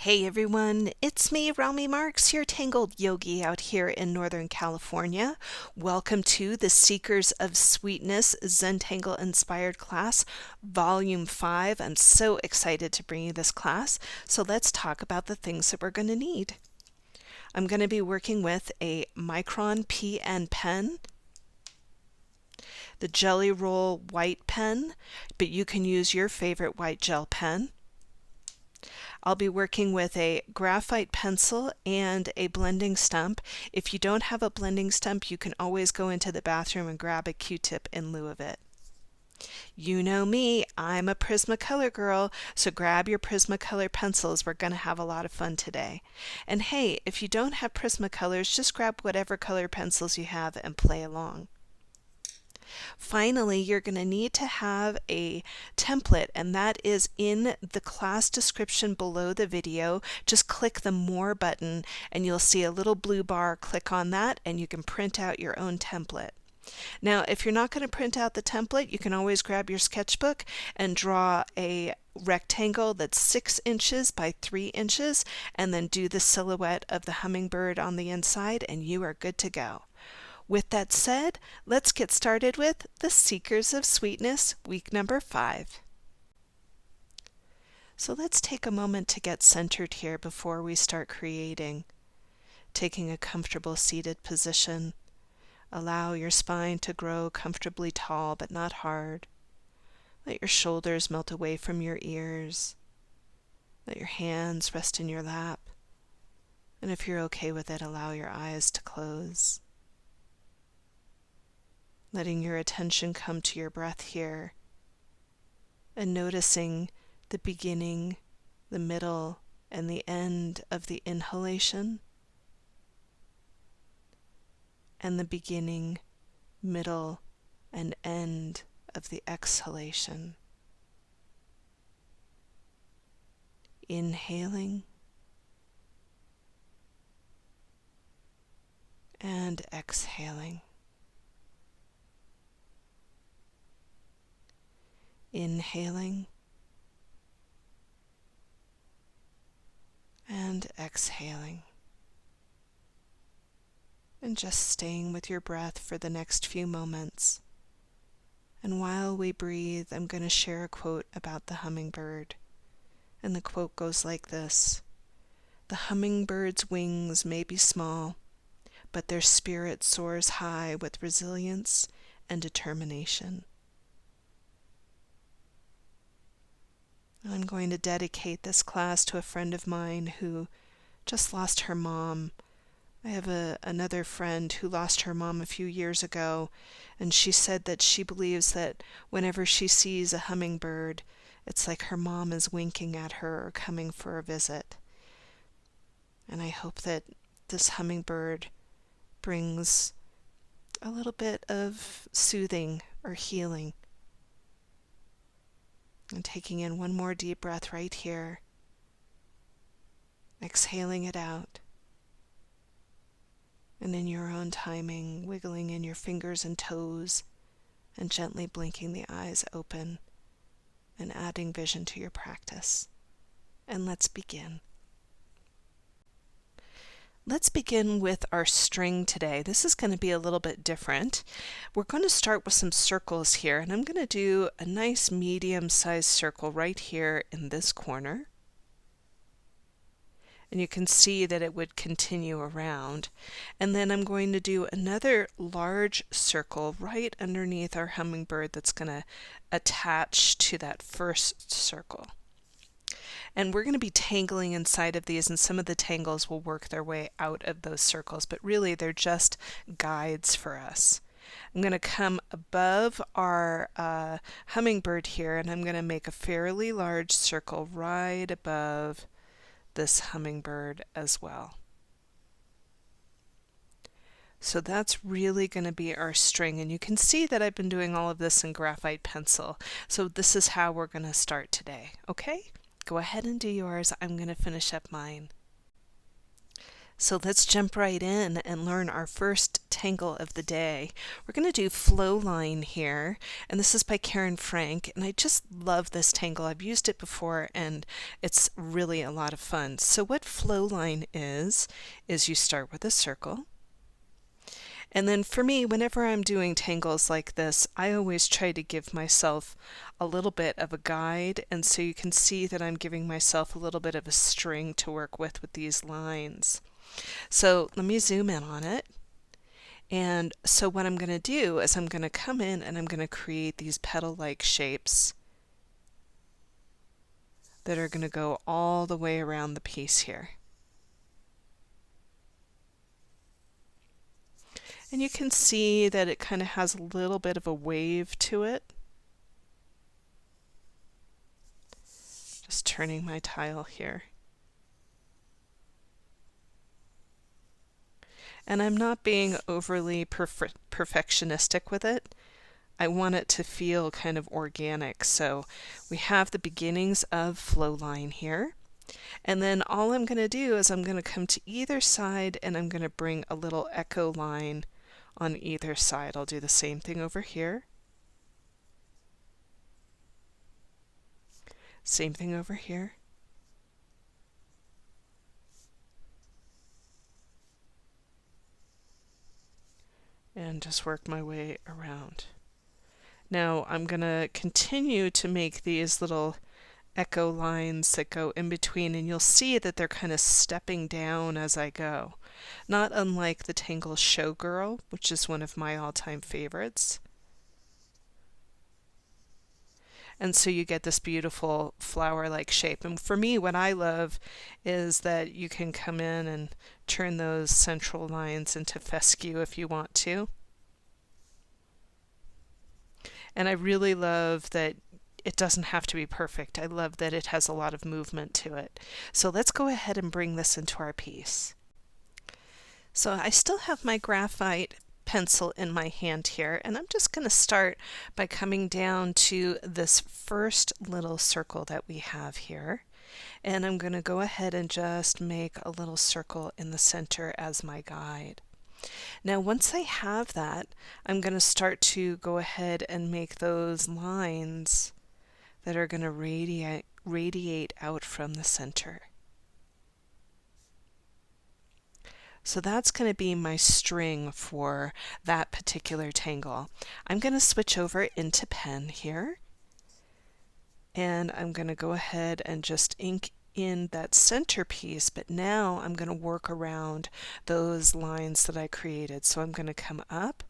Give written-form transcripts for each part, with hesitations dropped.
Hey everyone, it's me, Rami Marks, your Tangled Yogi out here in Northern California. Welcome to the Seekers of Sweetness Zentangle Inspired class, Volume 5. I'm so excited to bring you this class, so let's talk about the things that we're going to need. I'm going to be working with a Micron PN pen, the Jelly Roll white pen, but you can use your favorite white gel pen. I'll be working with a graphite pencil and a blending stump. If you don't have a blending stump, you can always go into the bathroom and grab a Q-tip in lieu of it. You know me, I'm a Prismacolor girl, so grab your Prismacolor pencils. We're going to have a lot of fun today. And hey, if you don't have Prismacolors, just grab whatever color pencils you have and play along. Finally, you're going to need to have a template, and that is in the class description below the video. Just click the More button and you'll see a little blue bar. Click on that and you can print out your own template. Now, if you're not going to print out the template, you can always grab your sketchbook and draw a rectangle that's 6 inches by 3 inches and then do the silhouette of the hummingbird on the inside and you are good to go. With that said, let's get started with the Seekers of Sweetness, week number 5. So let's take a moment to get centered here before we start creating. Taking a comfortable seated position. Allow your spine to grow comfortably tall but not hard. Let your shoulders melt away from your ears. Let your hands rest in your lap. And if you're okay with it, allow your eyes to close. Letting your attention come to your breath here and noticing the beginning, the middle, and the end of the inhalation and the beginning, middle, and end of the exhalation. Inhaling and exhaling. Inhaling and exhaling. And just staying with your breath for the next few moments. And while we breathe, I'm going to share a quote about the hummingbird. And the quote goes like this: "The hummingbird's wings may be small, but their spirit soars high with resilience and determination." I'm going to dedicate this class to a friend of mine who just lost her mom. I have another friend who lost her mom a few years ago, and she said that she believes that whenever she sees a hummingbird, it's like her mom is winking at her or coming for a visit. And I hope that this hummingbird brings a little bit of soothing or healing. And taking in one more deep breath right here. Exhaling it out. And in your own timing, wiggling in your fingers and toes and gently blinking the eyes open and adding vision to your practice. And let's begin. Let's begin with our string today. This is going to be a little bit different. We're going to start with some circles here, and I'm going to do a nice medium-sized circle right here in this corner. And you can see that it would continue around. And then I'm going to do another large circle right underneath our hummingbird that's going to attach to that first circle. And we're going to be tangling inside of these, and some of the tangles will work their way out of those circles, but really they're just guides for us. I'm going to come above our hummingbird here, and I'm going to make a fairly large circle right above this hummingbird as well. So that's really going to be our string, and you can see that I've been doing all of this in graphite pencil. So this is how we're going to start today, okay? Go ahead and do yours. I'm going to finish up mine. So let's jump right in and learn our first tangle of the day. We're going to do Flow Line here, and this is by Karen Frank, and I just love this tangle. I've used it before and it's really a lot of fun. So what Flow Line is you start with a circle. And then for me, whenever I'm doing tangles like this, I always try to give myself a little bit of a guide, and so you can see that I'm giving myself a little bit of a string to work with these lines. So let me zoom in on it. And so what I'm going to do is I'm going to come in and I'm going to create these petal-like shapes that are going to go all the way around the piece here. And you can see that it kind of has a little bit of a wave to it. Just turning my tile here. And I'm not being overly perfectionistic with it. I want it to feel kind of organic. So we have the beginnings of flow line here. And then all I'm going to do is I'm going to come to either side and I'm going to bring a little echo line on either side. I'll do the same thing over here. Same thing over here. And just work my way around. Now I'm going to continue to make these little echo lines that go in between, and you'll see that they're kind of stepping down as I go. Not unlike the Tangle Showgirl, which is one of my all-time favorites. And so you get this beautiful flower-like shape. And for me, what I love is that you can come in and turn those central lines into fescue if you want to. And I really love that it doesn't have to be perfect. I love that it has a lot of movement to it. So let's go ahead and bring this into our piece. So I still have my graphite pencil in my hand here, and I'm just going to start by coming down to this first little circle that we have here, and I'm going to go ahead and just make a little circle in the center as my guide. Now once I have that, I'm going to start to go ahead and make those lines that are going to radiate out from the center. So that's going to be my string for that particular tangle. I'm going to switch over into pen here, and I'm going to go ahead and just ink in that center piece, but now I'm going to work around those lines that I created. So I'm going to come up,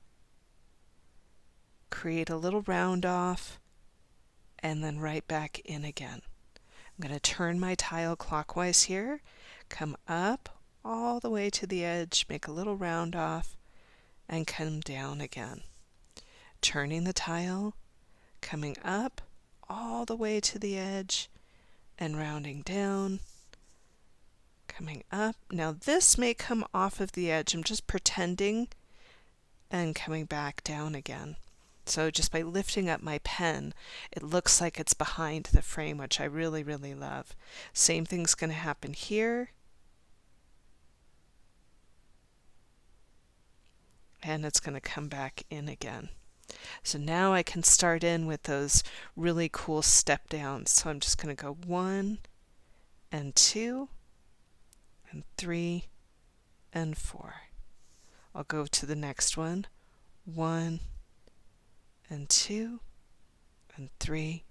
create a little round off, and then right back in again. I'm going to turn my tile clockwise here, come up all the way to the edge, make a little round off, and come down again. Turning the tile, coming up all the way to the edge, and rounding down, coming up. Now this may come off of the edge. I'm just pretending, and coming back down again. So just by lifting up my pen, it looks like it's behind the frame, which I really, really love. Same thing's going to happen here. And it's going to come back in again. So now I can start in with those really cool step downs. So I'm just going to go 1 and 2 and 3 and 4. I'll go to the next one. 1 and 2 and 3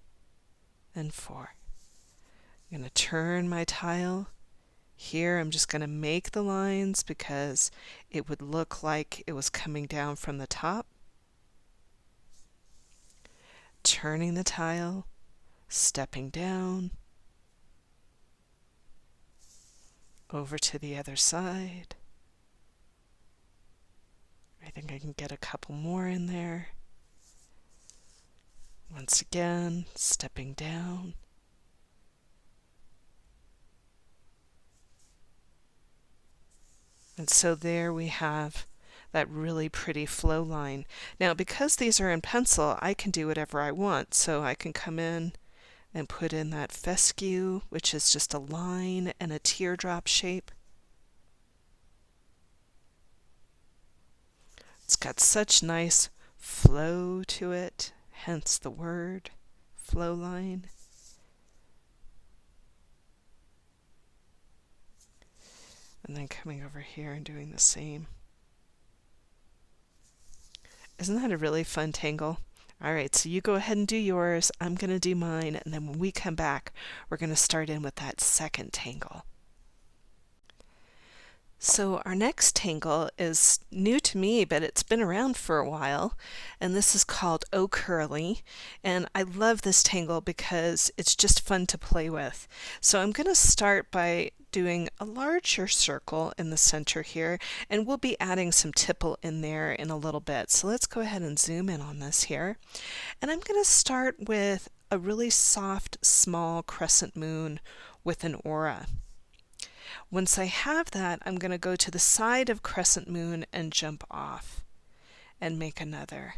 and 4. I'm going to turn my tile. Here I'm just going to make the lines because it would look like it was coming down from the top. Turning the tile, stepping down, over to the other side. I think I can get a couple more in there. Once again, stepping down. And so there we have that really pretty flow line. Now because these are in pencil, I can do whatever I want. So I can come in and put in that fescue, which is just a line and a teardrop shape. It's got such nice flow to it, hence the word flow line. And then coming over here and doing the same. Isn't that a really fun tangle? All right, so you go ahead and do yours. I'm going to do mine, and then when we come back, we're going to start in with that second tangle. So our next tangle is new to me, but it's been around for a while, and this is called Oh Curly, and I love this tangle because it's just fun to play with. So I'm going to start by doing a larger circle in the center here, and we'll be adding some tipple in there in a little bit. So let's go ahead and zoom in on this here, and I'm going to start with a really soft, small crescent moon with an aura. Once I have that, I'm going to go to the side of crescent moon and jump off and make another.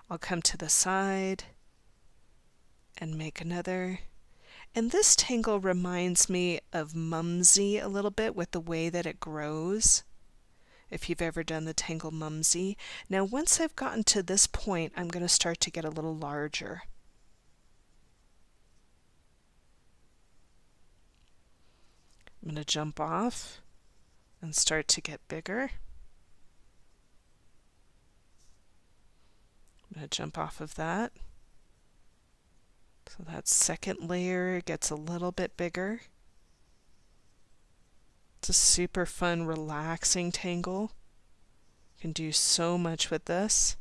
I'll come to the side and make another. And this tangle reminds me of Mumsy a little bit with the way that it grows, if you've ever done the tangle Mumsy. Now once I've gotten to this point, I'm going to start to get a little larger. I'm going to jump off and start to get bigger. I'm going to jump off of that. So that second layer gets a little bit bigger. It's a super fun, relaxing tangle. You can do so much with this.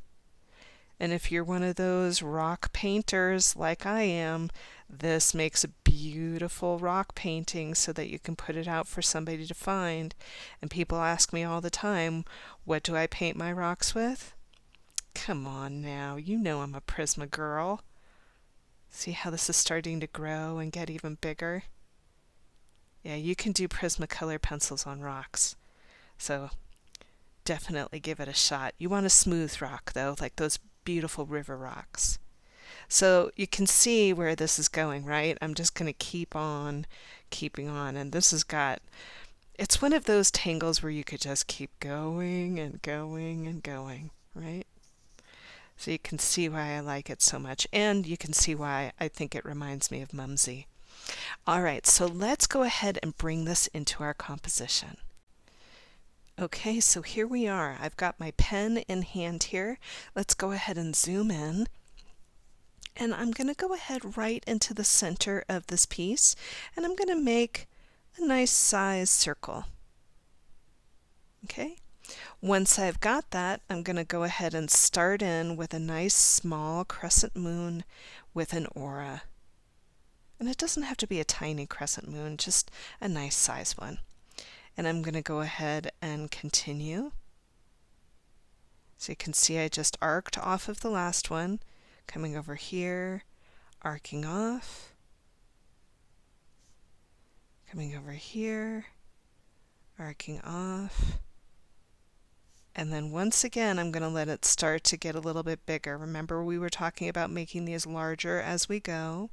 And if you're one of those rock painters like I am, this makes a beautiful rock painting so that you can put it out for somebody to find. And people ask me all the time, what do I paint my rocks with? Come on now, you know I'm a Prisma girl. See how this is starting to grow and get even bigger? Yeah, you can do Prismacolor pencils on rocks. So definitely give it a shot. You want a smooth rock though, like those beautiful river rocks. So you can see where this is going, right? I'm just going to keep on keeping on. And this has got, it's one of those tangles where you could just keep going and going and going, right? So you can see why I like it so much. And you can see why I think it reminds me of Mumsy. All right, so let's go ahead and bring this into our composition. Okay, so here we are. I've got my pen in hand here. Let's go ahead and zoom in. And I'm going to go ahead right into the center of this piece, and I'm going to make a nice size circle. Okay, once I've got that, I'm going to go ahead and start in with a nice small crescent moon with an aura. And it doesn't have to be a tiny crescent moon, just a nice size one. And I'm going to go ahead and continue. So you can see I just arced off of the last one, coming over here, arcing off, coming over here, arcing off, and then once again I'm going to let it start to get a little bit bigger. Remember we were talking about making these larger as we go.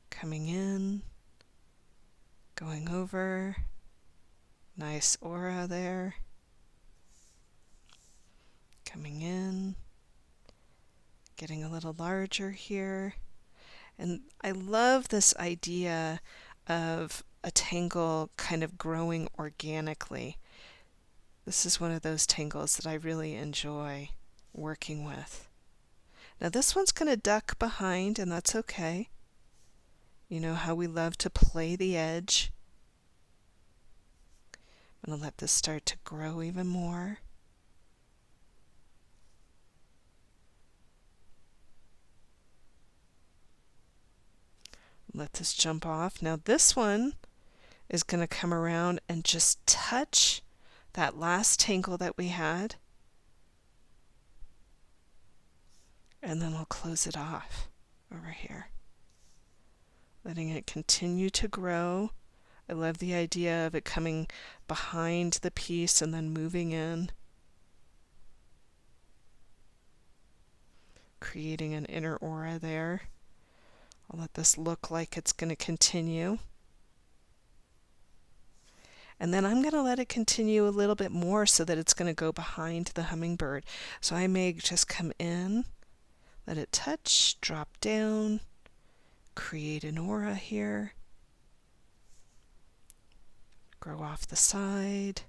Coming in, going over, nice aura there, coming in, getting a little larger here. And I love this idea of a tangle kind of growing organically. This is one of those tangles that I really enjoy working with. Now this one's going to duck behind, and that's okay. You know how we love to play the edge. I'm going to let this start to grow even more. Let this jump off. Now this one is going to come around and just touch that last tangle that we had. And then I'll close it off over here. Letting it continue to grow. I love the idea of it coming behind the piece and then moving in. Creating an inner aura there. I'll let this look like it's going to continue. And then I'm going to let it continue a little bit more so that it's going to go behind the hummingbird. So I may just come in, let it touch, drop down, create an aura here, grow off the side.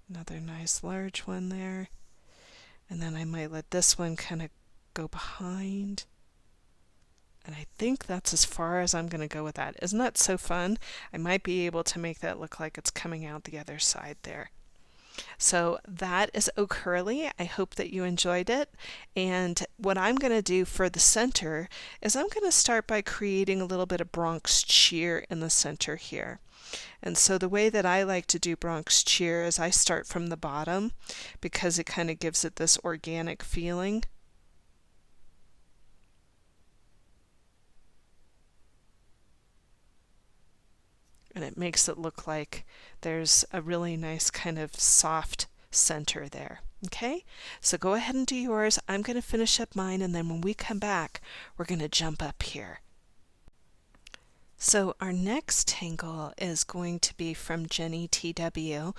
Another nice large one there. And then I might let this one kind of go behind. And I think that's as far as I'm going to go with that. Isn't that so fun? I might be able to make that look like it's coming out the other side there. So that is Oh Curly. I hope that you enjoyed it. And what I'm going to do for the center is I'm going to start by creating a little bit of Bronx cheer in the center here. And so the way that I like to do Bronx cheer is I start from the bottom because it kind of gives it this organic feeling. And it makes it look like there's a really nice kind of soft center there. Okay, so go ahead and do yours. I'm going to finish up mine, and then when we come back, we're going to jump up here. So our next tangle is going to be from Jenny TW,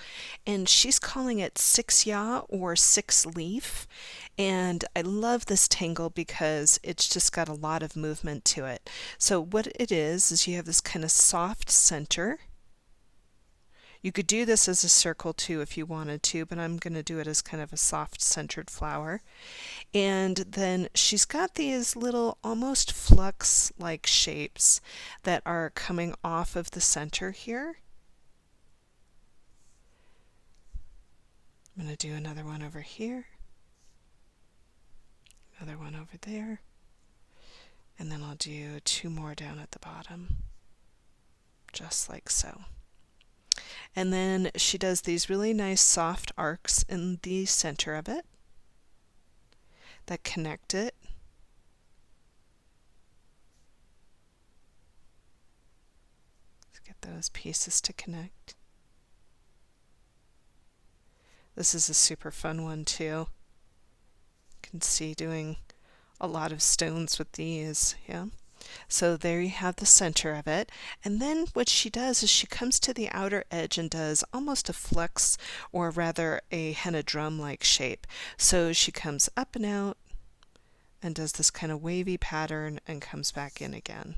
and she's calling it 6-ya or 6-leaf. And I love this tangle because it's just got a lot of movement to it. So what it is you have this kind of soft center. You could do this as a circle too if you wanted to, but I'm going to do it as kind of a soft centered flower. And then she's got these little almost flux-like shapes that are coming off of the center here. I'm going to do another one over here, another one over there, and then I'll do 2 more down at the bottom, just like so. And then she does these really nice soft arcs in the center of it that connect it. Let's get those pieces to connect. This is a super fun one too. You can see doing a lot of stones with these, yeah. So there you have the center of it. And then what she does is she comes to the outer edge and does almost a flux, or rather a henna drum-like shape. So she comes up and out and does this kind of wavy pattern and comes back in again.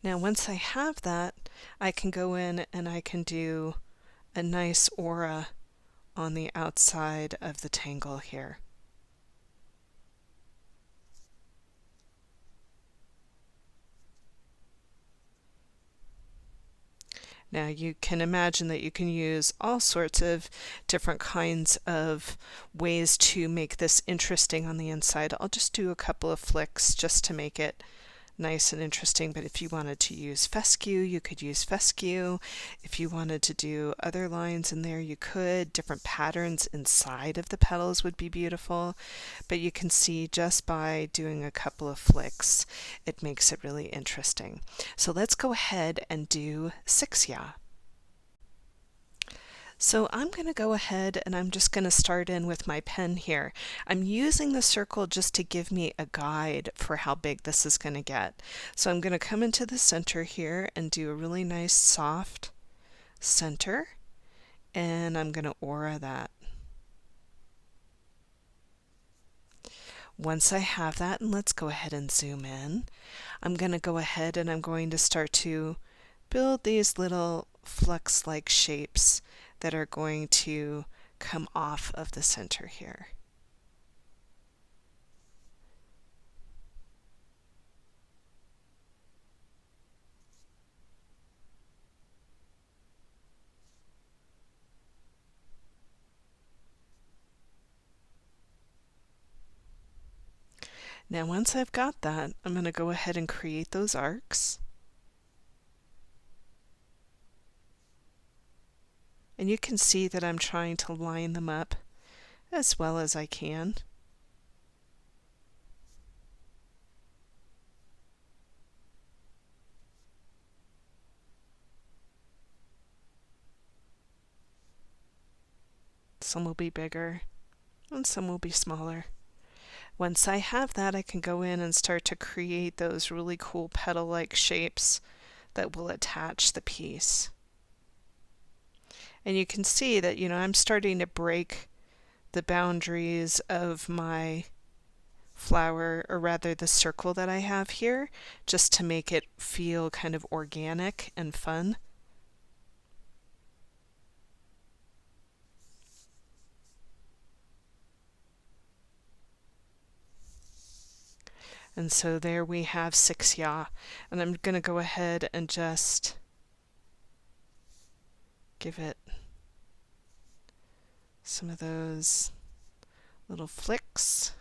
Now once I have that, I can go in and I can do a nice aura on the outside of the tangle here. Now you can imagine that you can use all sorts of different kinds of ways to make this interesting on the inside. I'll just do a couple of flicks just to make it nice and interesting, but if you wanted to use fescue, you could use fescue. If you wanted to do other lines in there, you could. Different patterns inside of the petals would be beautiful, but you can see just by doing a couple of flicks, it makes it really interesting. So let's go ahead and do 6-ya. So I'm going to go ahead and I'm just going to start in with my pen here. I'm using the circle just to give me a guide for how big this is going to get. So I'm going to come into the center here and do a really nice soft center, and I'm going to aura that. Once I have that, and let's go ahead and zoom in, I'm going to go ahead and I'm going to start to build these little flux-like shapes that are going to come off of the center here. Now once I've got that, I'm going to go ahead and create those arcs. And you can see that I'm trying to line them up as well as I can. Some will be bigger and some will be smaller. Once I have that, I can go in and start to create those really cool petal-like shapes that will attach the piece. And you can see that, I'm starting to break the boundaries of my flower, or rather the circle that I have here, just to make it feel kind of organic and fun. And so there we have 6 ya. And I'm going to go ahead and just give it some of those little flicks.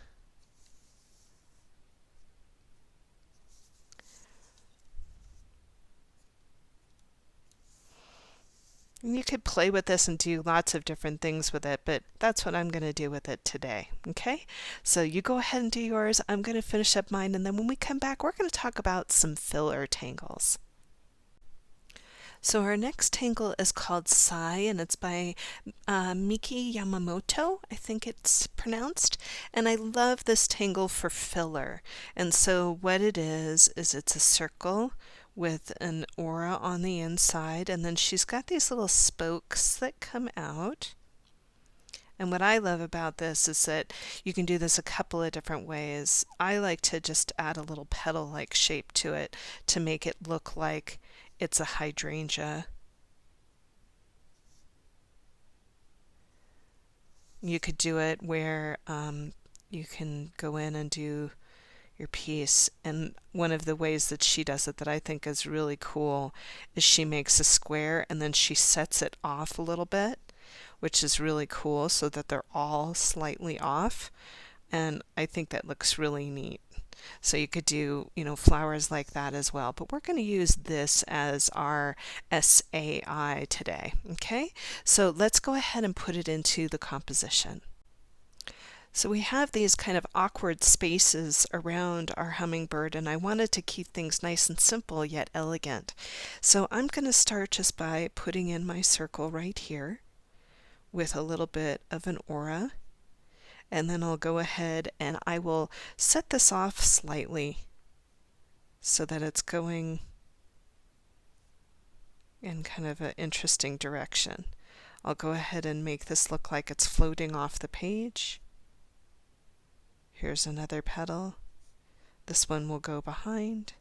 And you could play with this and do lots of different things with it, but that's what I'm going to do with it today. Okay? So you go ahead and do yours. I'm going to finish up mine, and then when we come back, we're going to talk about some filler tangles. So our next tangle is called Sai, and it's by Miki Yamamoto, I think it's pronounced. And I love this tangle for filler. And so what it is it's a circle with an aura on the inside, and then she's got these little spokes that come out. And what I love about this is that you can do this a couple of different ways. I like to just add a little petal-like shape to it to make it look like it's a hydrangea. You could do it where you can go in and do your piece, and one of the ways that she does it that I think is really cool is she makes a square and then she sets it off a little bit, which is really cool, so that they're all slightly off, and I think that looks really neat. So you could do, flowers like that as well, but we're going to use this as our SAI today. Okay, so let's go ahead and put it into the composition. So we have these kind of awkward spaces around our hummingbird, and I wanted to keep things nice and simple yet elegant. So I'm going to start just by putting in my circle right here with a little bit of an aura, and then I'll go ahead and I will set this off slightly so that it's going in kind of an interesting direction. I'll go ahead and make this look like it's floating off the page. Here's another petal. This one will go behind,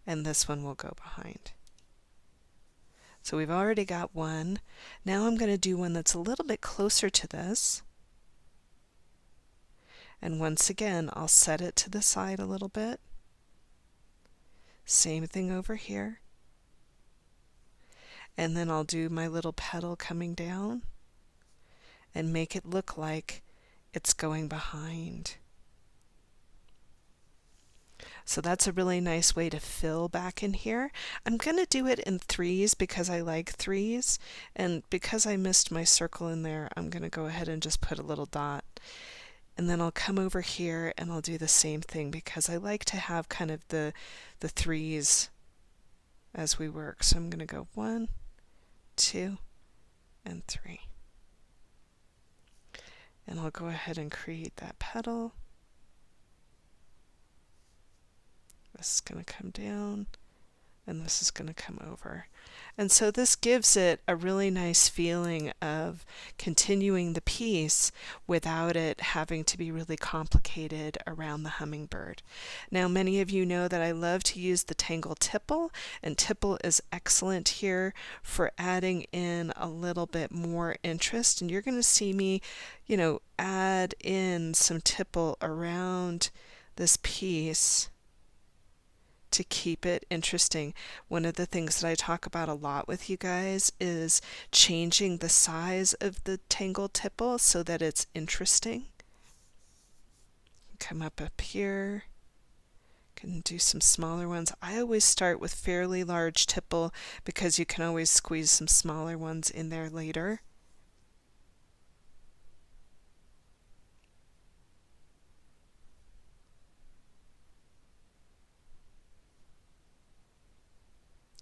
and this one will go behind. So we've already got one. Now I'm going to do one that's a little bit closer to this. And once again, I'll set it to the side a little bit. Same thing over here. And then I'll do my little petal coming down and make it look like it's going behind. So that's a really nice way to fill back in here. I'm going to do it in 3s because I like 3s, and because I missed my circle in there, I'm going to go ahead and just put a little dot. And then I'll come over here and I'll do the same thing because I like to have kind of the 3s as we work. So I'm going to go 1, 2, and 3. And I'll go ahead and create that petal. This is going to come down, and this is going to come over. And so this gives it a really nice feeling of continuing the piece without it having to be really complicated around the hummingbird. Now, many of you know that I love to use the Tangle Tipple, and Tipple is excellent here for adding in a little bit more interest. And you're going to see me, add in some Tipple around this piece to keep it interesting. One of the things that I talk about a lot with you guys is changing the size of the Tangle Tipple so that it's interesting. Come up here. Can do some smaller ones. I always start with fairly large Tipple because you can always squeeze some smaller ones in there later.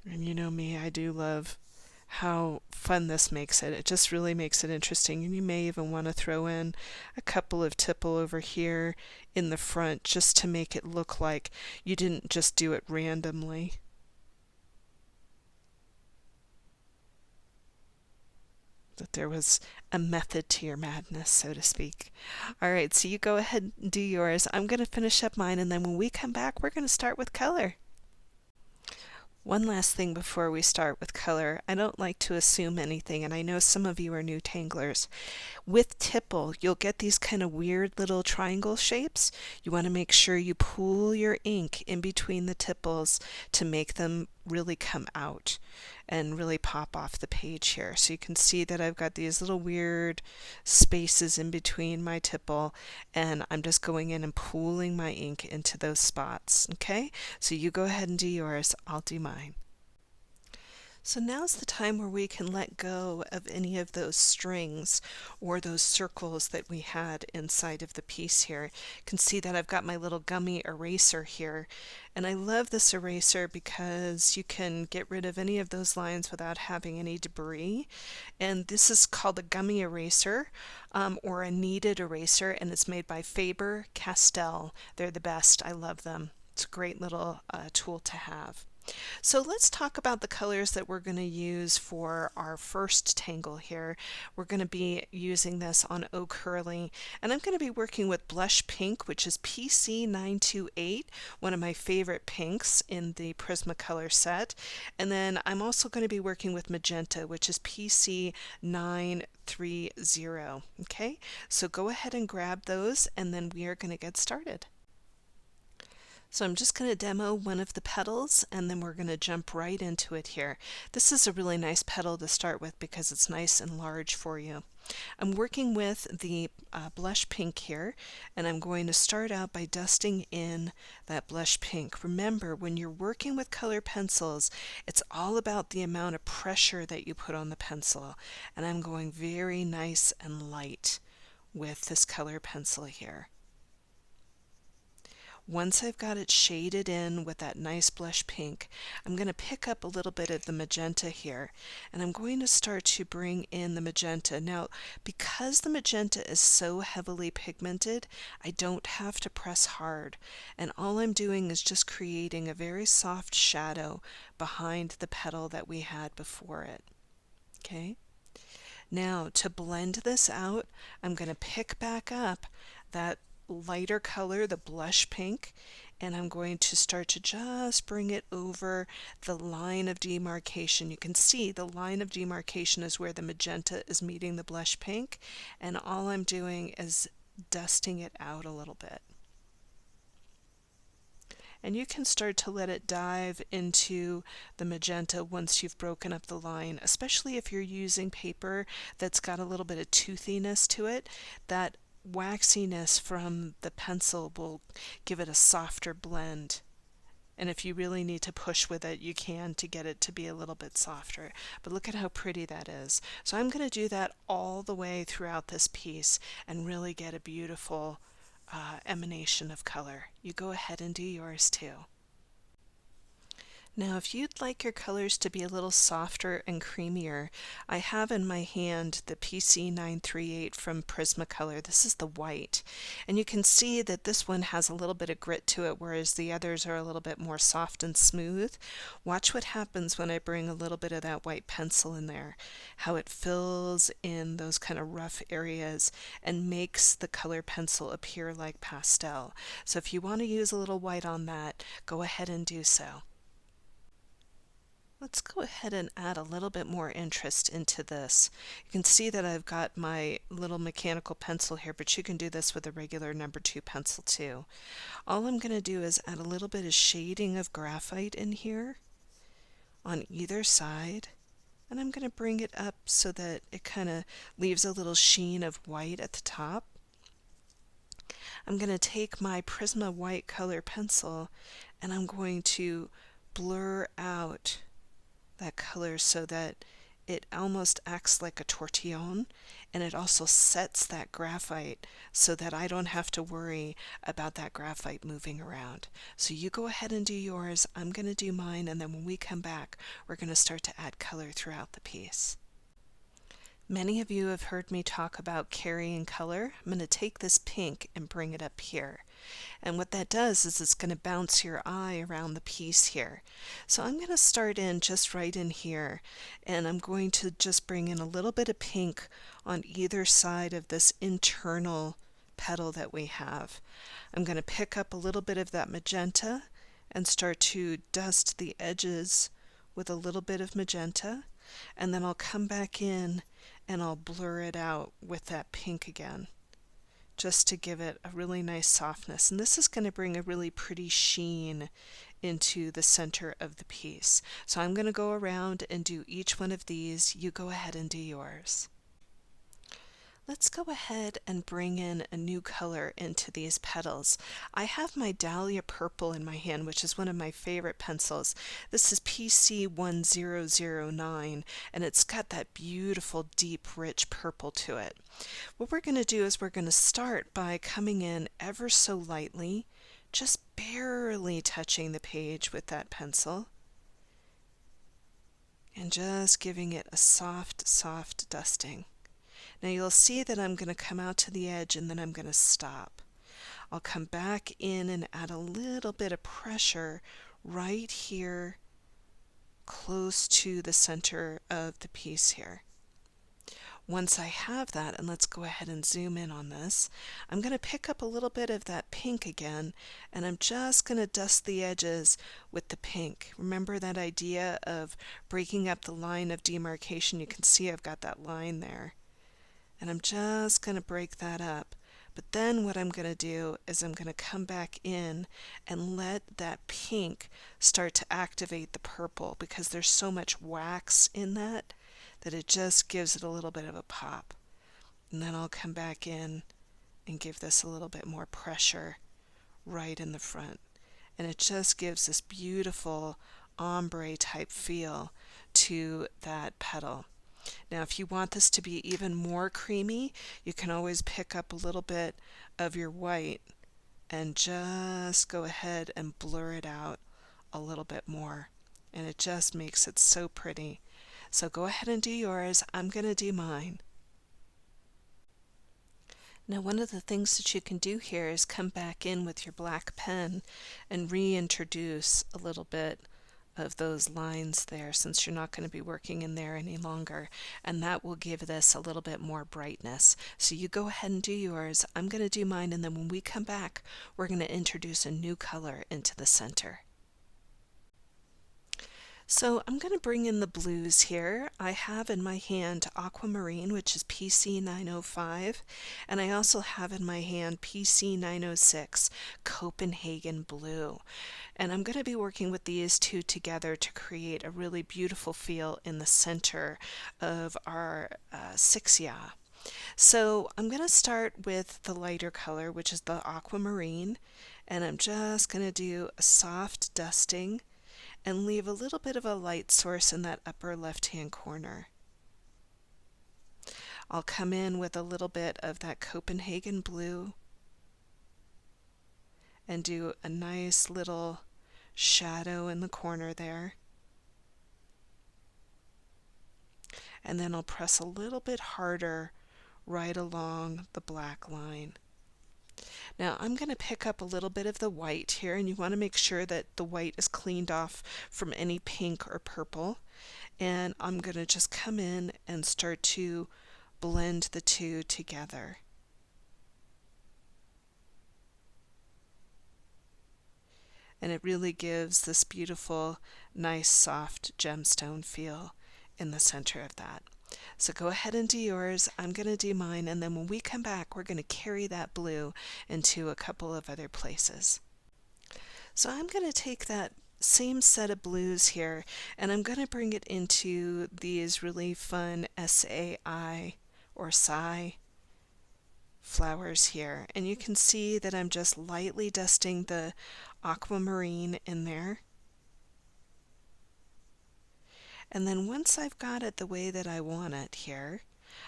And you know me, I do love how fun this makes it. It just really makes it interesting. And you may even want to throw in a couple of tipple over here in the front just to make it look like you didn't just do it randomly. That there was a method to your madness, so to speak. All right, so you go ahead and do yours. I'm going to finish up mine, and then when we come back, we're going to start with color. One last thing before we start with color. I don't like to assume anything, and I know some of you are new tanglers. With tipple, you'll get these kind of weird little triangle shapes. You want to make sure you pool your ink in between the tipples to make them really come out and really pop off the page here. So you can see that I've got these little weird spaces in between my tipple, and I'm just going in and pooling my ink into those spots. Okay, so you go ahead and do yours, I'll do mine. So now's the time where we can let go of any of those strings or those circles that we had inside of the piece here. You can see that I've got my little gummy eraser here, and I love this eraser because you can get rid of any of those lines without having any debris. And this is called a gummy eraser or a kneaded eraser, and it's made by Faber-Castell. They're the best. I love them. It's a great little tool to have. So let's talk about the colors that we're going to use for our first tangle here. We're going to be using this on Eau Curly, and I'm going to be working with Blush Pink, which is PC928, one of my favorite pinks in the Prismacolor set. And then I'm also going to be working with Magenta, which is PC930. Okay, so go ahead and grab those, and then we are going to get started. So I'm just going to demo one of the petals, and then we're going to jump right into it here. This is a really nice petal to start with because it's nice and large for you. I'm working with the blush pink here, and I'm going to start out by dusting in that blush pink. Remember, when you're working with color pencils, it's all about the amount of pressure that you put on the pencil, and I'm going very nice and light with this color pencil here. Once I've got it shaded in with that nice blush pink, I'm going to pick up a little bit of the magenta here, and I'm going to start to bring in the magenta. Now, because the magenta is so heavily pigmented, I don't have to press hard, and all I'm doing is just creating a very soft shadow behind the petal that we had before it. Okay? Now, to blend this out, I'm going to pick back up that lighter color, the blush pink, and I'm going to start to just bring it over the line of demarcation. You can see the line of demarcation is where the magenta is meeting the blush pink, and all I'm doing is dusting it out a little bit. And you can start to let it dive into the magenta once you've broken up the line, especially if you're using paper that's got a little bit of toothiness to it. That waxiness from the pencil will give it a softer blend. And if you really need to push with it, you can to get it to be a little bit softer. But look at how pretty that is. So I'm going to do that all the way throughout this piece and really get a beautiful emanation of color. You go ahead and do yours too. Now, if you'd like your colors to be a little softer and creamier, I have in my hand the PC938 from Prismacolor. This is the white. And you can see that this one has a little bit of grit to it, whereas the others are a little bit more soft and smooth. Watch what happens when I bring a little bit of that white pencil in there, how it fills in those kind of rough areas and makes the color pencil appear like pastel. So if you want to use a little white on that, go ahead and do so. Let's go ahead and add a little bit more interest into this. You can see that I've got my little mechanical pencil here, but you can do this with a regular number 2 pencil too. All I'm going to do is add a little bit of shading of graphite in here on either side, and I'm going to bring it up so that it kind of leaves a little sheen of white at the top. I'm going to take my Prisma white color pencil and I'm going to blur out that color so that it almost acts like a tortillon, and it also sets that graphite so that I don't have to worry about that graphite moving around. So you go ahead and do yours, I'm going to do mine, and then when we come back, we're going to start to add color throughout the piece. Many of you have heard me talk about carrying color. I'm going to take this pink and bring it up here. And what that does is it's going to bounce your eye around the piece here. So I'm going to start in just right in here, and I'm going to just bring in a little bit of pink on either side of this internal petal that we have. I'm going to pick up a little bit of that magenta and start to dust the edges with a little bit of magenta, and then I'll come back in and I'll blur it out with that pink again, just to give it a really nice softness. And this is going to bring a really pretty sheen into the center of the piece. So I'm going to go around and do each one of these. You go ahead and do yours. Let's go ahead and bring in a new color into these petals. I have my Dahlia Purple in my hand, which is one of my favorite pencils. This is PC1009, and it's got that beautiful, deep, rich purple to it. What we're going to do is we're going to start by coming in ever so lightly, just barely touching the page with that pencil, and just giving it a soft, soft dusting. Now you'll see that I'm going to come out to the edge and then I'm going to stop. I'll come back in and add a little bit of pressure right here close to the center of the piece here. Once I have that, and let's go ahead and zoom in on this, I'm going to pick up a little bit of that pink again, and I'm just going to dust the edges with the pink. Remember that idea of breaking up the line of demarcation? You can see I've got that line there. And I'm just going to break that up. But then what I'm going to do is I'm going to come back in and let that pink start to activate the purple, because there's so much wax in that it just gives it a little bit of a pop. And then I'll come back in and give this a little bit more pressure right in the front. And it just gives this beautiful ombre type feel to that petal. Now, if you want this to be even more creamy, you can always pick up a little bit of your white and just go ahead and blur it out a little bit more. And it just makes it so pretty. So go ahead and do yours. I'm going to do mine. Now, one of the things that you can do here is come back in with your black pen and reintroduce a little bit of those lines there, since you're not going to be working in there any longer, and that will give this a little bit more brightness. So you go ahead and do yours, I'm going to do mine, and then when we come back, we're going to introduce a new color into the center. So I'm going to bring in the blues here. I have in my hand Aquamarine, which is PC905, and I also have in my hand PC906, Copenhagen Blue. And I'm going to be working with these two together to create a really beautiful feel in the center of our 6-ya. So I'm going to start with the lighter color, which is the Aquamarine, and I'm just going to do a soft dusting and leave a little bit of a light source in that upper left-hand corner. I'll come in with a little bit of that Copenhagen Blue and do a nice little shadow in the corner there. And then I'll press a little bit harder right along the black line. Now I'm going to pick up a little bit of the white here, and you want to make sure that the white is cleaned off from any pink or purple. And I'm going to just come in and start to blend the two together. And it really gives this beautiful, nice, soft gemstone feel in the center of that. So go ahead and do yours, I'm going to do mine, and then when we come back, we're going to carry that blue into a couple of other places. So I'm going to take that same set of blues here, and I'm going to bring it into these really fun SAI or Sai flowers here. And you can see that I'm just lightly dusting the aquamarine in there. And then once I've got it the way that I want it here,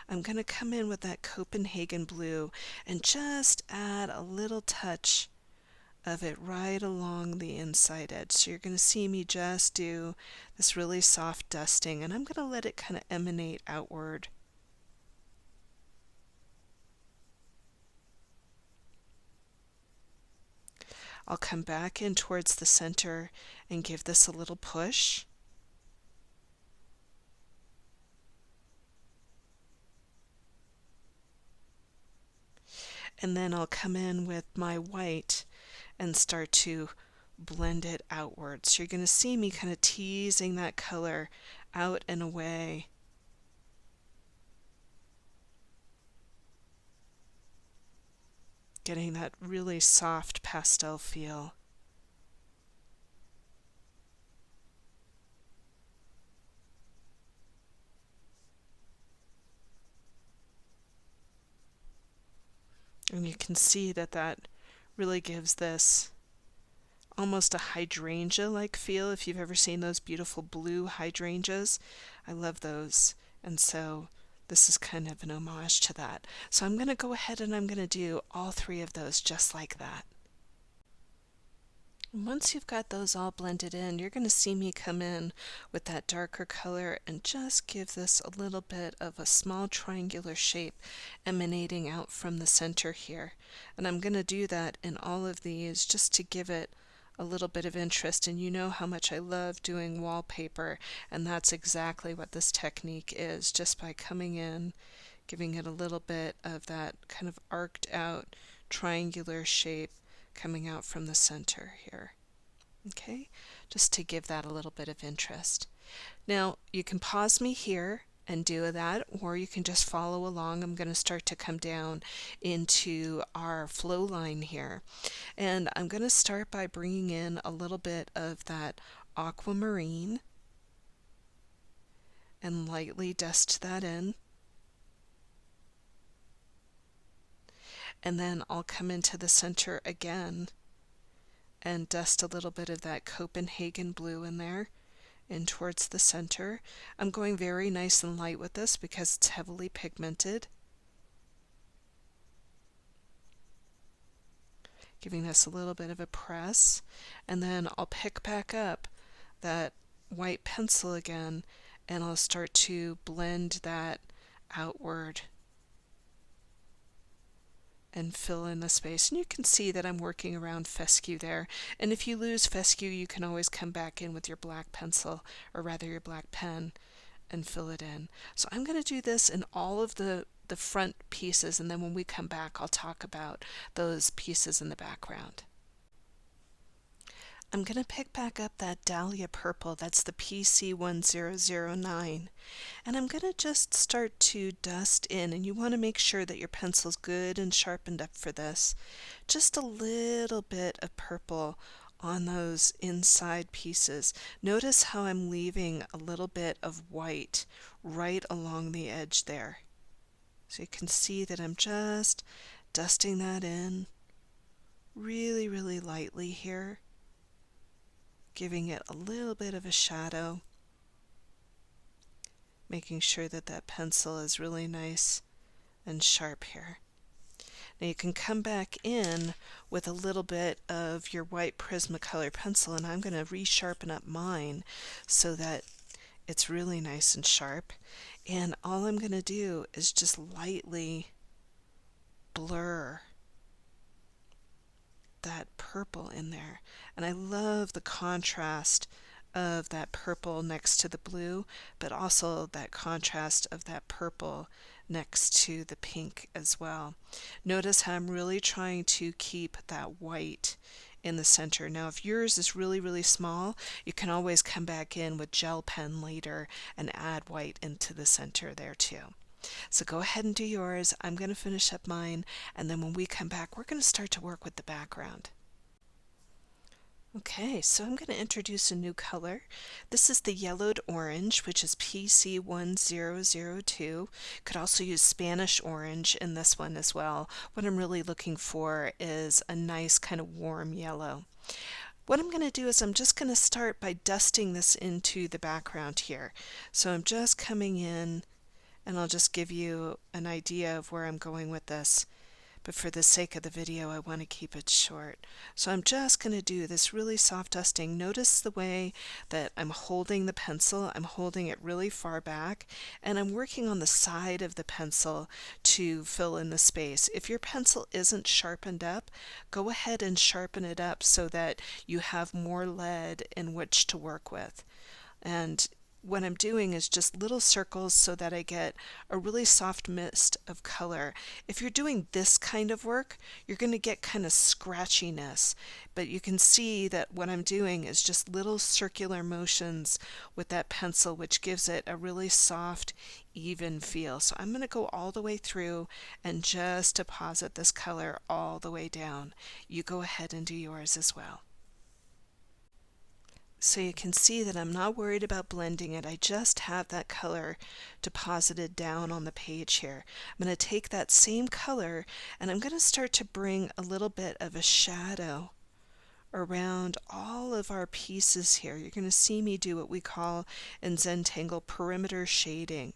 I'm going to come in with that Copenhagen blue and just add a little touch of it right along the inside edge. So you're going to see me just do this really soft dusting, and I'm going to let it kind of emanate outward. I'll come back in towards the center and give this a little push. And then I'll come in with my white and start to blend it outward. So you're going to see me kind of teasing that color out and away. Getting that really soft pastel feel. And you can see that that really gives this almost a hydrangea-like feel. If you've ever seen those beautiful blue hydrangeas, I love those. And so this is kind of an homage to that. So I'm going to go ahead and I'm going to do all three of those just like that. Once you've got those all blended in, you're going to see me come in with that darker color and just give this a little bit of a small triangular shape emanating out from the center here. And I'm going to do that in all of these just to give it a little bit of interest. And you know how much I love doing wallpaper, and that's exactly what this technique is, just by coming in, giving it a little bit of that kind of arced out triangular shape coming out from the center here. Okay, just to give that a little bit of interest. Now you can pause me here and do that, or you can just follow along. I'm going to start to come down into our flow line here, and I'm going to start by bringing in a little bit of that aquamarine and lightly dust that in. And then I'll come into the center again and dust a little bit of that Copenhagen blue in there in towards the center. I'm going very nice and light with this because it's heavily pigmented. Giving this a little bit of a press, and then I'll pick back up that white pencil again and I'll start to blend that outward and fill in the space. And you can see that I'm working around fescue there. And if you lose fescue, you can always come back in with your black pencil, or rather your black pen, and fill it in. So I'm going to do this in all of the front pieces, and then when we come back, I'll talk about those pieces in the background. I'm going to pick back up that Dahlia Purple, that's the PC1009, and I'm going to just start to dust in, and you want to make sure that your pencil's good and sharpened up for this. Just a little bit of purple on those inside pieces. Notice how I'm leaving a little bit of white right along the edge there. So you can see that I'm just dusting that in really, really lightly here, giving it a little bit of a shadow, making sure that that pencil is really nice and sharp here. Now you can come back in with a little bit of your white Prismacolor pencil, and I'm going to resharpen up mine so that it's really nice and sharp. And all I'm going to do is just lightly blur that purple in there. And I love the contrast of that purple next to the blue, but also that contrast of that purple next to the pink as well. Notice how I'm really trying to keep that white in the center. Now if yours is really, really small, you can always come back in with gel pen later and add white into the center there too. So go ahead and do yours. I'm going to finish up mine, and then when we come back, we're going to start to work with the background. Okay, so I'm going to introduce a new color. This is the yellowed orange, which is PC1002. Could also use Spanish orange in this one as well. What I'm really looking for is a nice kind of warm yellow. What I'm going to do is I'm just going to start by dusting this into the background here. So I'm just coming in, and I'll just give you an idea of where I'm going with this. But for the sake of the video, I want to keep it short. So I'm just going to do this really soft dusting. Notice the way that I'm holding the pencil. I'm holding it really far back, and I'm working on the side of the pencil to fill in the space. If your pencil isn't sharpened up, go ahead and sharpen it up so that you have more lead in which to work with. And what I'm doing is just little circles so that I get a really soft mist of color. If you're doing this kind of work, you're going to get kind of scratchiness, but you can see that what I'm doing is just little circular motions with that pencil, which gives it a really soft, even feel. So I'm going to go all the way through and just deposit this color all the way down. You go ahead and do yours as well. So you can see that I'm not worried about blending it. I just have that color deposited down on the page here. I'm going to take that same color and I'm going to start to bring a little bit of a shadow around all of our pieces here. You're going to see me do what we call in Zentangle perimeter shading.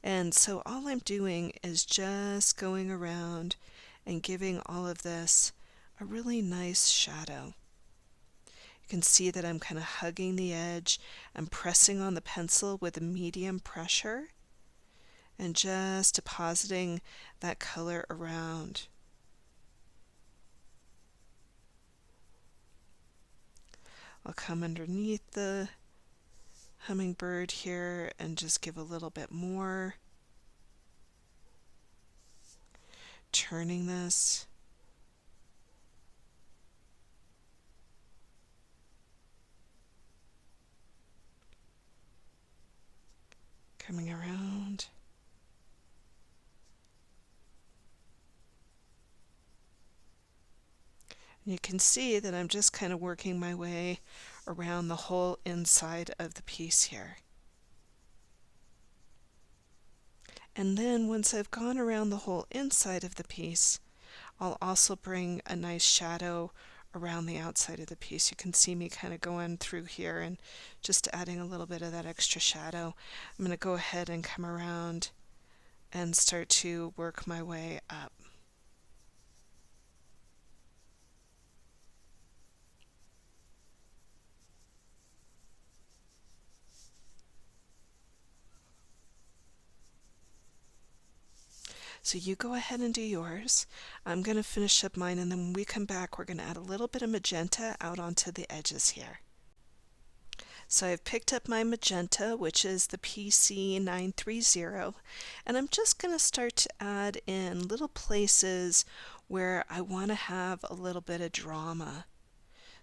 And so all I'm doing is just going around and giving all of this a really nice shadow. You can see that I'm kind of hugging the edge. I'm pressing on the pencil with a medium pressure and just depositing that color around. I'll come underneath the hummingbird here and just give a little bit more. Turning this. Coming around. And you can see that I'm just kind of working my way around the whole inside of the piece here. And then once I've gone around the whole inside of the piece, I'll also bring a nice shadow around the outside of the piece. You can see me kind of going through here and just adding a little bit of that extra shadow. I'm going to go ahead and come around and start to work my way up. So you go ahead and do yours. I'm going to finish up mine, and then when we come back, we're going to add a little bit of magenta out onto the edges here. So I've picked up my magenta, which is the PC 930, and I'm just going to start to add in little places where I want to have a little bit of drama.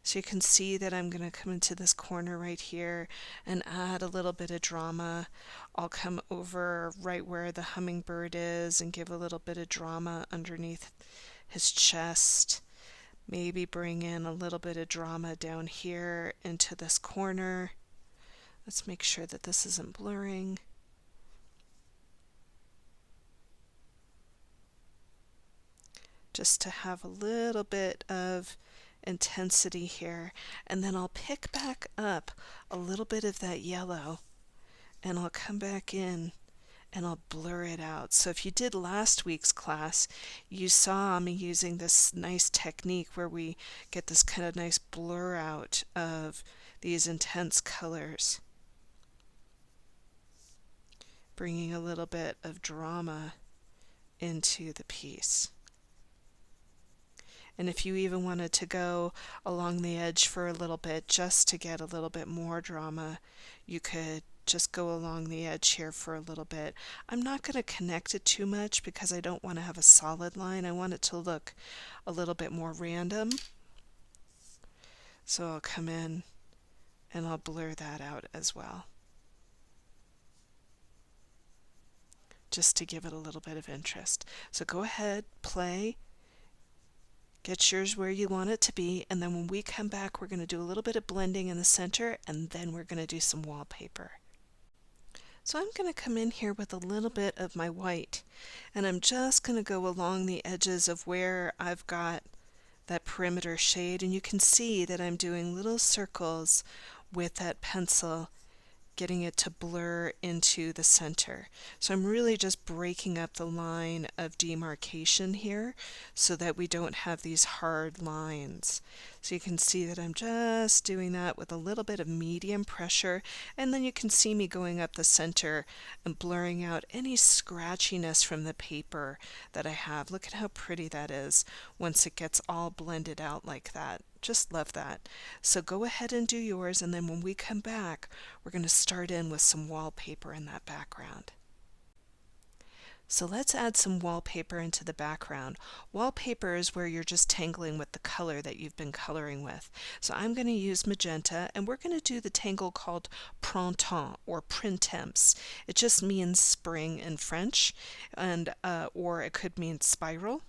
So you can see that I'm going to come into this corner right here and add a little bit of drama. I'll come over right where the hummingbird is and give a little bit of drama underneath his chest. Maybe bring in a little bit of drama down here into this corner. Let's make sure that this isn't blurring. Just to have a little bit of intensity here, and then I'll pick back up a little bit of that yellow and I'll come back in and I'll blur it out. So if you did last week's class, you saw me using this nice technique where we get this kind of nice blur out of these intense colors, bringing a little bit of drama into the piece. And if you even wanted to go along the edge for a little bit just to get a little bit more drama, you could just go along the edge here for a little bit. I'm not going to connect it too much because I don't want to have a solid line. I want it to look a little bit more random. So I'll come in and I'll blur that out as well, just to give it a little bit of interest. So go ahead, play. Get yours where you want it to be, and then when we come back, we're going to do a little bit of blending in the center, and then we're going to do some wallpaper. So I'm going to come in here with a little bit of my white, and I'm just going to go along the edges of where I've got that perimeter shade, and you can see that I'm doing little circles with that pencil, getting it to blur into the center. So I'm really just breaking up the line of demarcation here so that we don't have these hard lines. So you can see that I'm just doing that with a little bit of medium pressure, and then you can see me going up the center and blurring out any scratchiness from the paper that I have. Look at how pretty that is once it gets all blended out like that. Just love that. So go ahead and do yours, and then when we come back, we're going to start in with some wallpaper in that background. So let's add some wallpaper into the background. Wallpaper is where you're just tangling with the color that you've been coloring with. So I'm going to use magenta, and we're going to do the tangle called printemps or printemps. It just means spring in French, and or it could mean spiral.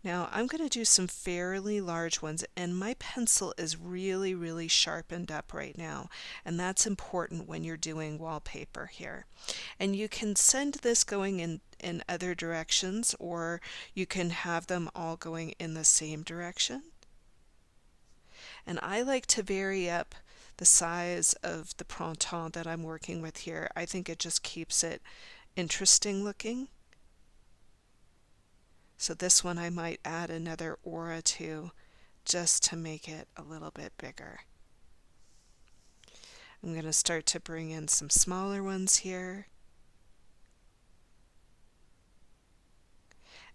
Now I'm going to do some fairly large ones, and my pencil is really sharpened up right now, and that's important when you're doing wallpaper here. And you can send this going in other directions, or you can have them all going in the same direction. And I like to vary up the size of the printemps that I'm working with here. I think it just keeps it interesting looking. So this one I might add another aura to, just to make it a little bit bigger. I'm going to start to bring in some smaller ones here.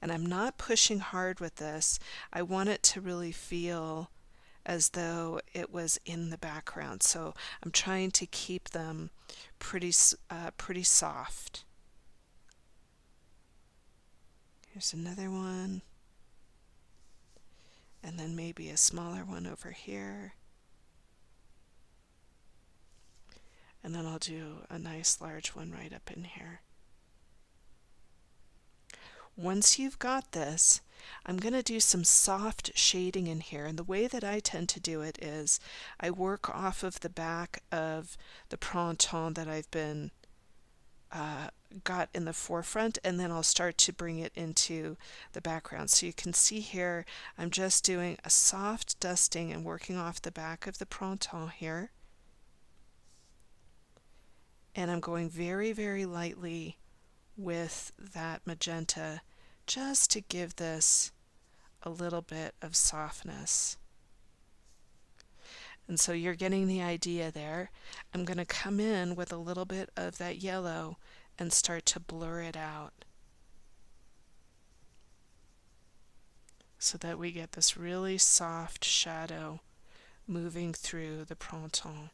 And I'm not pushing hard with this. I want it to really feel as though it was in the background. So I'm trying to keep them pretty soft. Here's another one. And then maybe a smaller one over here. And then I'll do a nice large one right up in here. Once you've got this, I'm going to do some soft shading in here, and the way that I tend to do it is I work off of the back of the printemps that I've been got in the forefront, and then I'll start to bring it into the background. So you can see here I'm just doing a soft dusting and working off the back of the printemps here, and I'm going very lightly with that magenta just to give this a little bit of softness. And so you're getting the idea there. I'm going to come in with a little bit of that yellow and start to blur it out so that we get this really soft shadow moving through the printemps.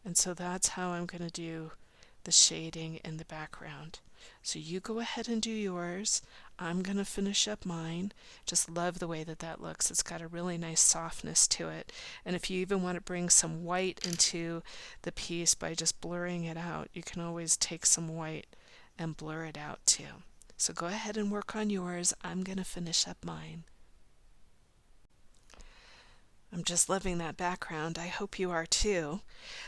And so that's how I'm going to do the shading in the background. So you go ahead and do yours. I'm going to finish up mine. Just love the way that that looks. It's got a really nice softness to it. And if you even want to bring some white into the piece by just blurring it out, you can always take some white and blur it out too. So go ahead and work on yours. I'm going to finish up mine. I'm just loving that background. I hope you are too.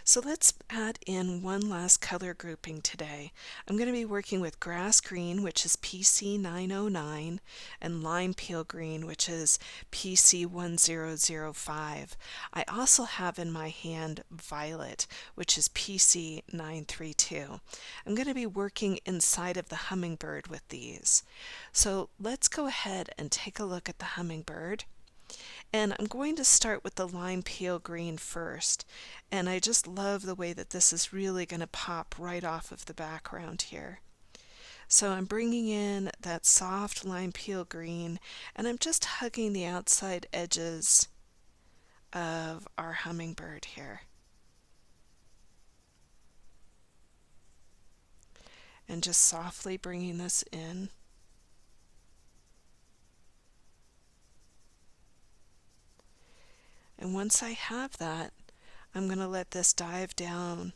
So let's add in one last color grouping today. I'm going to be working with grass green, which is PC 909, and lime peel green, which is PC 1005. I also have in my hand violet, which is PC 932. I'm going to be working inside of the hummingbird with these. So let's go ahead and take a look at the hummingbird. And I'm going to start with the lime peel green first. And I just love the way that this is really going to pop right off of the background here. So I'm bringing in that soft lime peel green, and I'm just hugging the outside edges of our hummingbird here. And just softly bringing this in. And once I have that, I'm going to let this dive down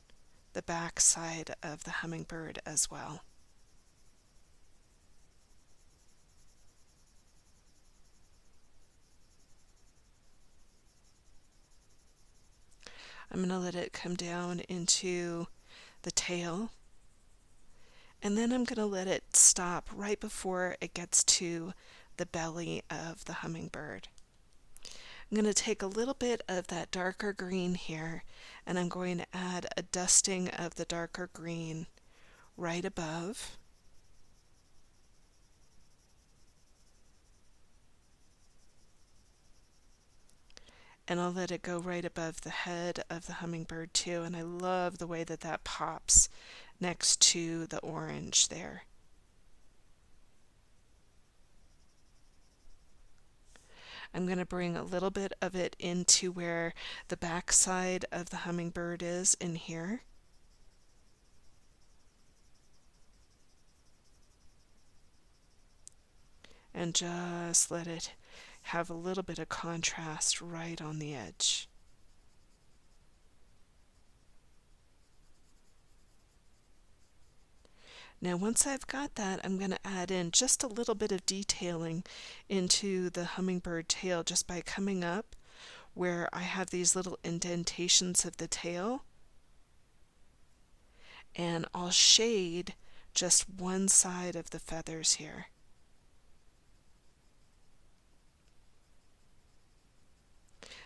the back side of the hummingbird as well. I'm going to let it come down into the tail, And then I'm going to let it stop right before it gets to the belly of the hummingbird. I'm going to take a little bit of that darker green here, and I'm going to add a dusting of the darker green right above. And I'll let it go right above the head of the hummingbird too, and I love the way that that pops next to the orange there. I'm going to bring a little bit of it into where the back side of the hummingbird is in here. And just let it have a little bit of contrast right on the edge. Now once I've got that, I'm going to add in just a little bit of detailing into the hummingbird tail just by coming up where I have these little indentations of the tail, and I'll shade just one side of the feathers here.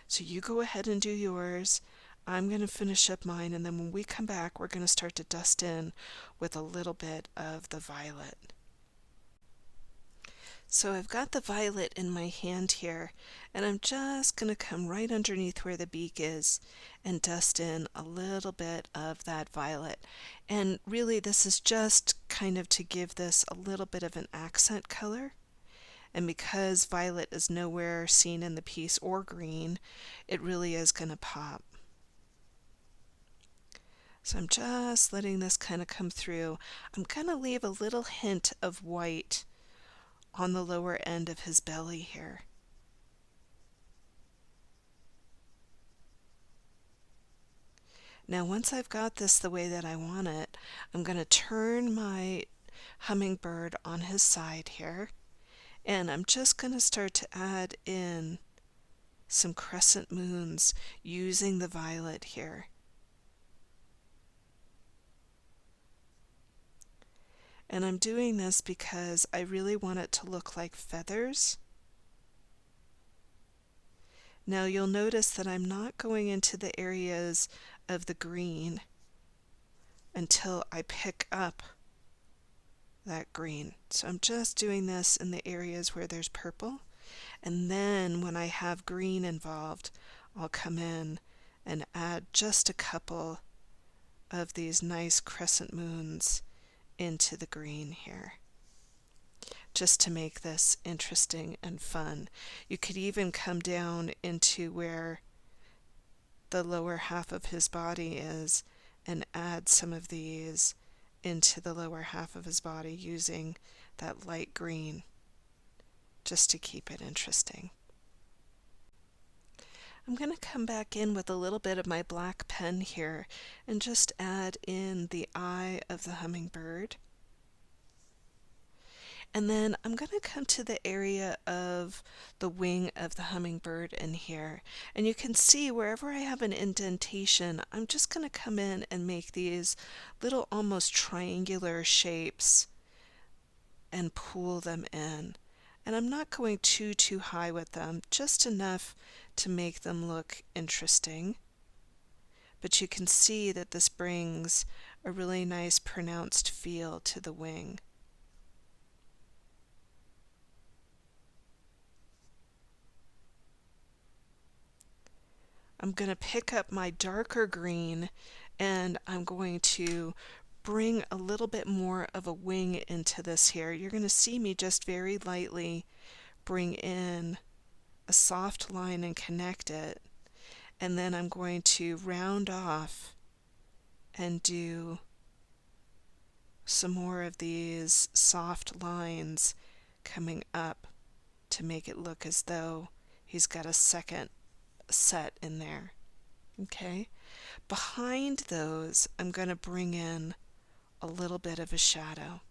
So you go ahead and do yours. I'm going to finish up mine, and then when we come back, we're going to start to dust in with a little bit of the violet. So I've got the violet in my hand here, and I'm just going to come right underneath where the beak is and dust in a little bit of that violet. And really this is just kind of to give this a little bit of an accent color. And because violet is nowhere seen in the piece or green, it really is going to pop. So I'm just letting this kind of come through. I'm going to leave a little hint of white on the lower end of his belly here. Now once I've got this the way that I want it, I'm going to turn my hummingbird on his side here, and I'm just going to start to add in some crescent moons using the violet here. And I'm doing this because I really want it to look like feathers. Now you'll notice that I'm not going into the areas of the green until I pick up that green. So I'm just doing this in the areas where there's purple, and then when I have green involved, I'll come in and add just a couple of these nice crescent moons into the green here, just to make this interesting and fun. You could even come down into where the lower half of his body is and add some of these into the lower half of his body using that light green, just to keep it interesting. I'm going to come back in with a little bit of my black pen here and just add in the eye of the hummingbird. And then I'm going to come to the area of the wing of the hummingbird in here. And you can see wherever I have an indentation, I'm just going to come in and make these little almost triangular shapes and pull them in. And I'm not going too high with them, just enough to make them look interesting. But you can see that this brings a really nice pronounced feel to the wing. I'm going to pick up my darker green, and I'm going to bring a little bit more of a wing into this here. You're going to see me just very lightly bring in a soft line and connect it, and then I'm going to round off and do some more of these soft lines coming up to make it look as though he's got a second set in there. Okay, behind those I'm going to bring in a little bit of a shadow,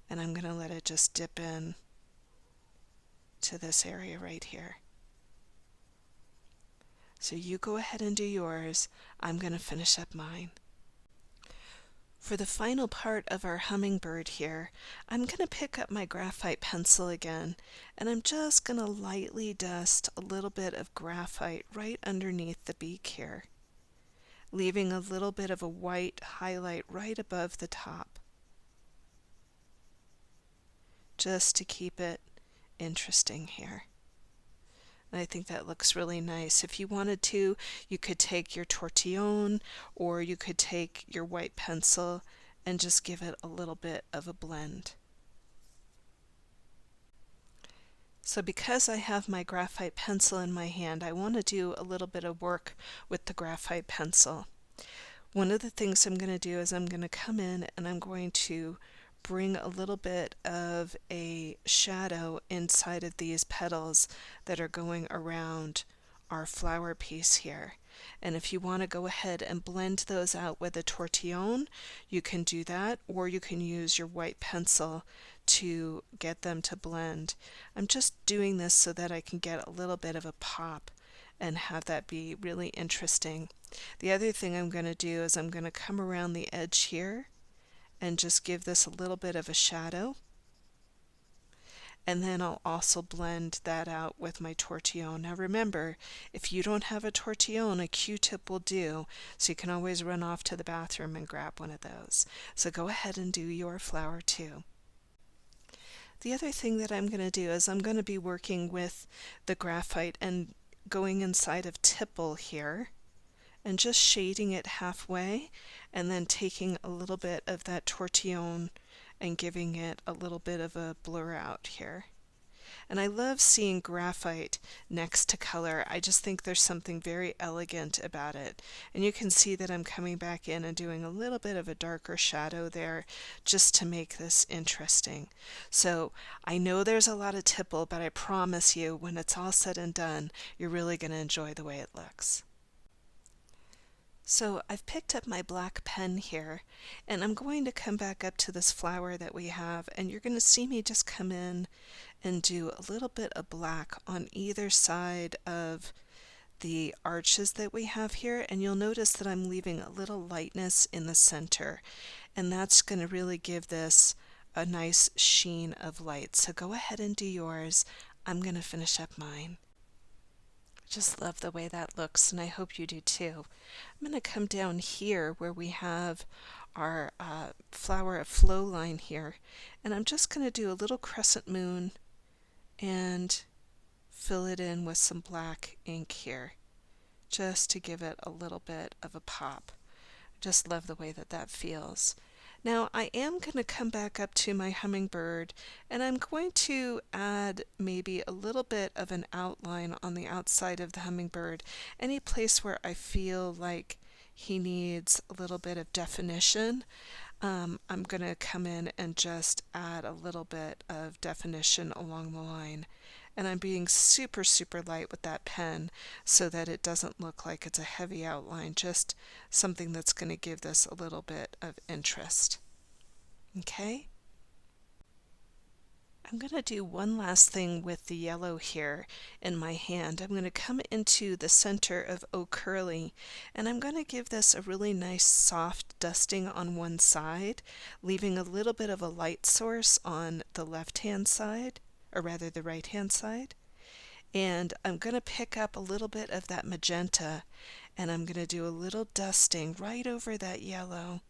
and I'm going to let it just dip in to this area right here. So you go ahead and do yours. I'm going to finish up mine. For the final part of our hummingbird here, I'm going to pick up my graphite pencil again, and I'm just going to lightly dust a little bit of graphite right underneath the beak here, leaving a little bit of a white highlight right above the top, just to keep it interesting here. And I think that looks really nice. If you wanted to, you could take your tortillon or you could take your white pencil and just give it a little bit of a blend. So because I have my graphite pencil in my hand, I want to do a little bit of work with the graphite pencil. One of the things I'm going to do is I'm going to come in and I'm going to bring a little bit of a shadow inside of these petals that are going around our flower piece here. And if you want to go ahead and blend those out with a tortillon, you can do that, or you can use your white pencil to get them to blend. I'm just doing this so that I can get a little bit of a pop and have that be really interesting. The other thing I'm going to do is I'm going to come around the edge here and just give this a little bit of a shadow. And then I'll also blend that out with my tortillon. Now remember, if you don't have a tortillon, a Q-tip will do, so you can always run off to the bathroom and grab one of those. So go ahead and do your flower too. The other thing that I'm going to do is I'm going to be working with the graphite and going inside of tipple here and just shading it halfway and then taking a little bit of that tortillon and giving it a little bit of a blur out here. And I love seeing graphite next to color. I just think there's something very elegant about it. And you can see that I'm coming back in and doing a little bit of a darker shadow there just to make this interesting. So I know there's a lot of tipple, but I promise you when it's all said and done, you're really going to enjoy the way it looks. So I've picked up my black pen here, and I'm going to come back up to this flower that we have, and you're going to see me just come in and do a little bit of black on either side of the arches that we have here, and you'll notice that I'm leaving a little lightness in the center, and that's going to really give this a nice sheen of light. So go ahead and do yours. I'm going to finish up mine. Just love the way that looks, and I hope you do too. I'm going to come down here where we have our flower of flow line here, and I'm just going to do a little crescent moon and fill it in with some black ink here, just to give it a little bit of a pop. Just love the way that that feels. Now I am going to come back up to my hummingbird, and I'm going to add maybe a little bit of an outline on the outside of the hummingbird, any place where I feel like he needs a little bit of definition. I'm going to come in and just add a little bit of definition along the line. And I'm being super, super light with that pen so that it doesn't look like it's a heavy outline, just something that's going to give this a little bit of interest. Okay? I'm going to do one last thing with the yellow here in my hand. I'm going to come into the center of Oh Curly, and I'm going to give this a really nice soft dusting on one side, leaving a little bit of a light source on the left-hand side, or rather the right-hand side. And I'm going to pick up a little bit of that magenta, and I'm going to do a little dusting right over that yellow,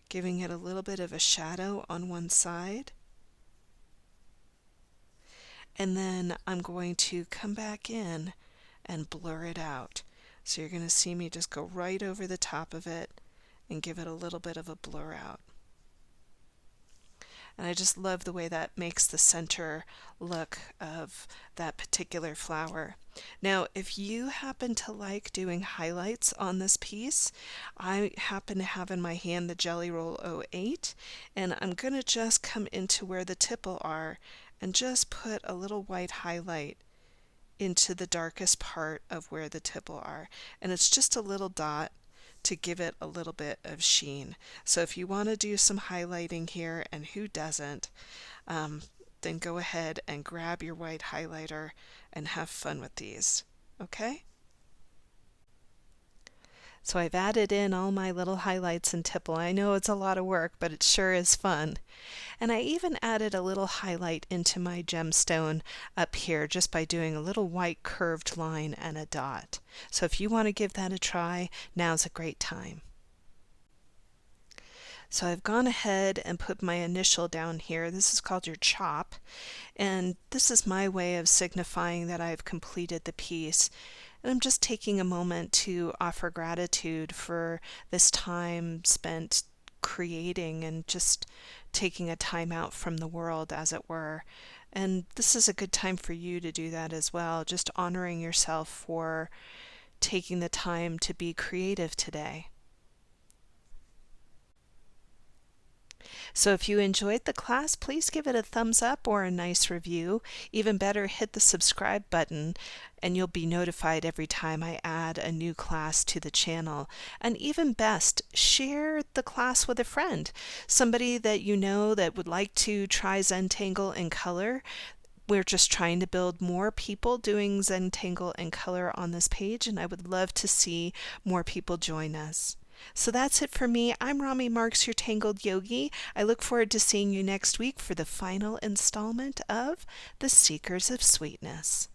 giving it a little bit of a shadow on one side. And then I'm going to come back in and blur it out. So you're going to see me just go right over the top of it and give it a little bit of a blur out. And I just love the way that makes the center look of that particular flower. Now, if you happen to like doing highlights on this piece, I happen to have in my hand the Jelly Roll 08, and I'm going to just come into where the tipple are and just put a little white highlight into the darkest part of where the tipple are. And it's just a little dot to give it a little bit of sheen. So if you want to do some highlighting here, and who doesn't, then go ahead and grab your white highlighter and have fun with these. Okay? So I've added in all my little highlights and tipple. I know it's a lot of work, but it sure is fun. And I even added a little highlight into my gemstone up here just by doing a little white curved line and a dot. So if you want to give that a try, now's a great time. So I've gone ahead and put my initial down here. This is called your chop, and this is my way of signifying that I've completed the piece. And I'm just taking a moment to offer gratitude for this time spent creating and just taking a time out from the world, as it were. And this is a good time for you to do that as well, just honoring yourself for taking the time to be creative today. So if you enjoyed the class, please give it a thumbs up or a nice review. Even better, hit the subscribe button and you'll be notified every time I add a new class to the channel. And even best, share the class with a friend, somebody that you know that would like to try Zentangle in color. We're just trying to build more people doing Zentangle in color on this page, and I would love to see more people join us. So that's it for me. I'm Rami Marks, your Tangled Yogi. I look forward to seeing you next week for the final installment of The Seekers of Sweetness.